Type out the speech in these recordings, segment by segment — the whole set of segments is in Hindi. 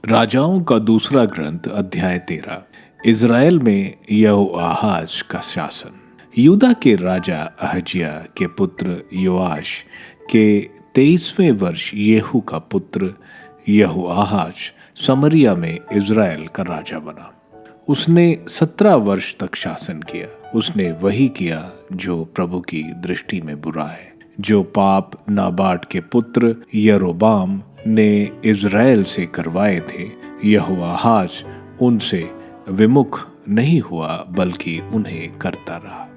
राजाओं का दूसरा ग्रंथ अध्याय 13। इज़राइल में यहोआहाज का शासन। यूदा के राजा अहज्याह के पुत्र योआश के 23वें वर्ष येहू का पुत्र यहोआहाज समरिया में इज़राइल का राजा बना। उसने 17 वर्ष तक शासन किया। उसने वही किया जो प्रभु की दृष्टि में बुरा है, जो पाप नाबाट के पुत्र यरोबाम ने इज़राइल से करवाए थे। यहोआहाज उनसे विमुख नहीं हुआ, बल्कि उन्हें करता रहा।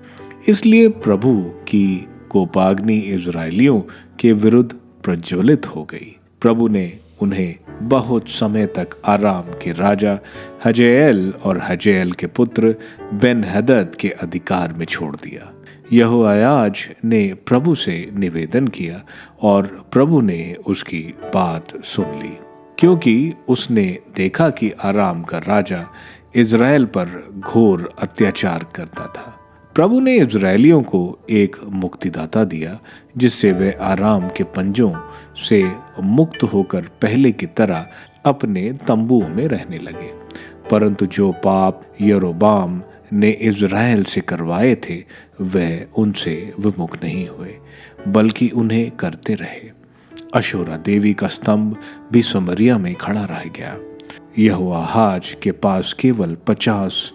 इसलिए प्रभु की कोपाग्नि इज़राइलियों के विरुद्ध प्रज्वलित हो गई। प्रभु ने उन्हें बहुत समय तक आराम के राजा हजेएल और हजेएल के पुत्र बेन-हदद के अधिकार में छोड़ दिया। यहोआहाज ने प्रभु से निवेदन किया और प्रभु ने उसकी बात सुन ली, क्योंकि उसने देखा कि आराम का राजा इज़राइल पर घोर अत्याचार करता था। प्रभु ने इज़राइलियों को एक मुक्तिदाता दिया, जिससे वे आराम के पंजों से मुक्त होकर पहले की तरह अपने तंबुओं में रहने लगे। परंतु जो पाप यरोबाम ने इज़राइल से करवाए थे, वह उनसे विमुख नहीं हुए, बल्कि उन्हें करते रहे। अशोरा देवी का स्तंभ भी समरिया में खड़ा रह गया। यहोआहाज के पास केवल 50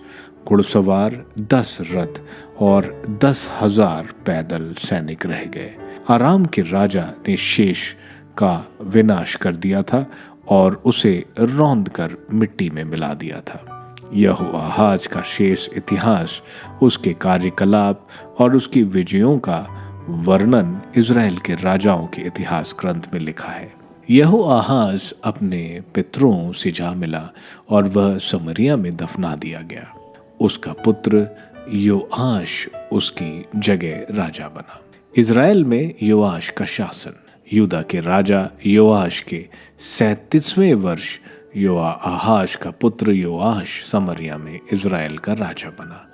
घुड़सवार, 10 रथ और 10,000 पैदल सैनिक रह गए। आराम के राजा ने शेष का विनाश कर दिया था और उसे रौंद कर मिट्टी में मिला दिया था। यहोआहाज का शेष इतिहास, उसके कार्यकलाप और उसकी विजयों का वर्णन इज़राइल के राजाओं के इतिहास ग्रंथ में लिखा है। यहोआहाज अपने पितरों से जा मिला और वह समरिया में दफना दिया गया। उसका पुत्र योआश उसकी जगह राजा बना। इज़राइल में योआश का शासन। यूदा के राजा योआश के 37वें वर्ष योआहाज का पुत्र योआश समरिया में इज़राइल का राजा बना।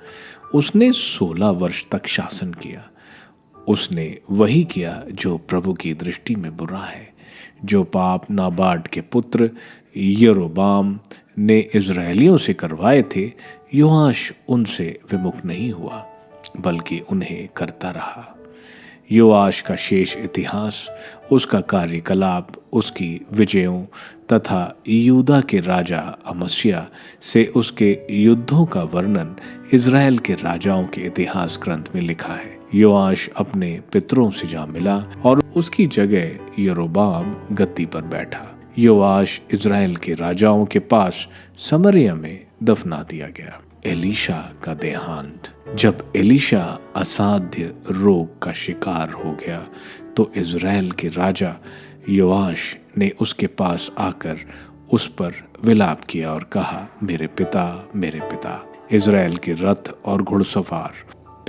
उसने 16 वर्ष तक शासन किया। उसने वही किया जो प्रभु की दृष्टि में बुरा है, जो पाप नाबाट के पुत्र यरोबाम ने इज़राइलियों से करवाए थे। योआश उनसे विमुख नहीं हुआ, बल्कि उन्हें करता रहा। योआश का शेष इतिहास, उसका कार्यकलाप, उसकी विजयों तथा यूदा के राजा अमस्याह से उसके युद्धों का वर्णन इज़राइल के राजाओं के इतिहास ग्रंथ में लिखा है। योआश अपने पितरों से जा मिला और उसकी जगह यरोबाम गद्दी पर बैठा। योआश इज़राइल के राजाओं के पास समरिया में दफना दिया गया। एलीशा का देहांत। जब एलीशा असाध्य रोग का शिकार हो गया, तो इज़राइल के राजा योआश ने उसके पास आकर उस पर विलाप किया और कहा, मेरे पिता, इज़राइल के रथ और घुड़सवार।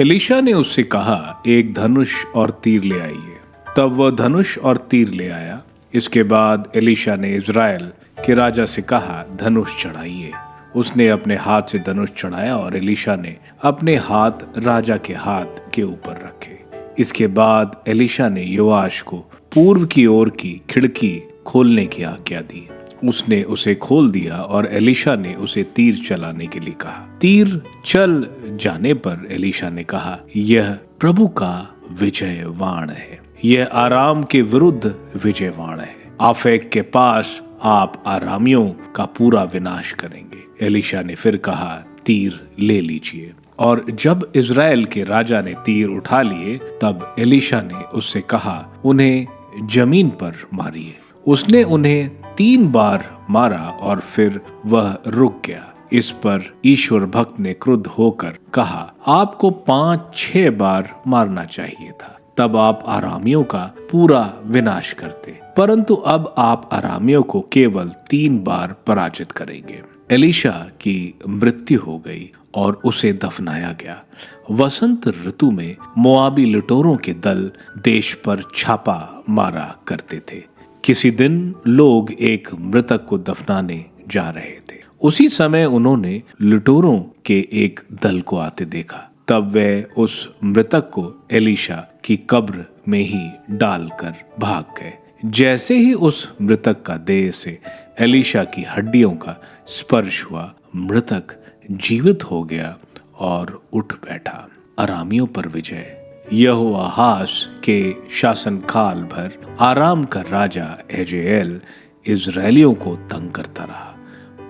एलीशा ने उससे कहा, एक धनुष और तीर ले आइए। तब वह धनुष और तीर ले आया। इसके बाद एलीशा ने इज़राइल के राजा से कहा, धनुष चढ़ाइए। उसने अपने हाथ से धनुष चढ़ाया और एलीशा ने अपने हाथ राजा के हाथ के ऊपर रखे। इसके बाद एलीशा ने योआश को पूर्व की ओर की खिड़की खोलने की आज्ञा दी। उसने उसे खोल दिया और एलीशा ने उसे तीर चलाने के लिए कहा। तीर चल जाने पर एलीशा ने कहा, यह प्रभु का विजयवाण है, यह आराम के विरुद्ध विजयवाण है। आफेक के पास आप आरामियों का पूरा विनाश करेंगे। एलीशा ने फिर कहा, तीर ले लीजिए। और जब इज़राइल के राजा ने तीर उठा लिए, तब एलीशा ने उससे कहा, उन्हें जमीन पर मारिए। उसने उन्हें 3 बार मारा और फिर वह रुक गया। इस पर ईश्वर भक्त ने क्रुद्ध होकर कहा, आपको 5-6 बार मारना चाहिए था, तब आप आरामियों का पूरा विनाश करते, परंतु अब आप आरामियों को केवल 3 बार पराजित करेंगे। एलीशा की मृत्यु हो गई और उसे दफनाया गया। वसंत ऋतु में मोआबी लुटेरों के दल देश पर छापा मारा करते थे। किसी दिन लोग एक मृतक को दफनाने जा रहे थे। उसी समय उन्होंने लुटेरों के एक दल को आते देखा। तब वे उस मृतक को एलीशा की कब्र में ही डालकर भाग गए। जैसे ही उस मृतक का देह से एलीशा की हड्डियों का स्पर्श हुआ, मृतक जीवित हो गया और उठ बैठा। अरामियों पर विजय। यहोआहाज के शासन काल भर आराम का राजा हजएल इजरायलियों को तंग करता रहा,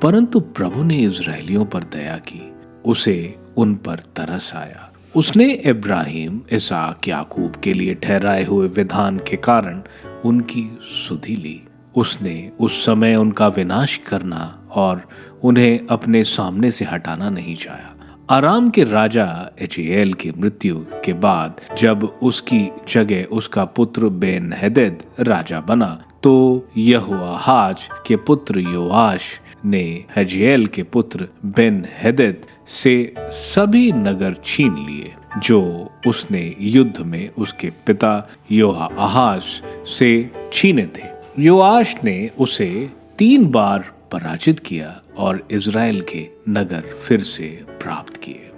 परंतु प्रभु ने इजरायलियों पर दया की, उसे उन पर तरस आया। उसने इब्राहिम, इसहाक, याकूब के लिए ठहराए हुए विधान के कारण उनकी सुधि ली। उसने उस समय उनका विनाश करना और उन्हें अपने सामने से हटाना नहीं चाहा। आराम के राजा हजएल की मृत्यु के बाद जब उसकी जगह उसका पुत्र बेन-हदद राजा बना, तो यहोआहाज के पुत्र योआश ने हजएल के पुत्र बेन-हदद से सभी नगर छीन लिए जो उसने युद्ध में उसके पिता यहोआहाज से छीने थे। योआश ने उसे 3 बार पराजित किया और इजराइल के नगर फिर से प्राप्त किए।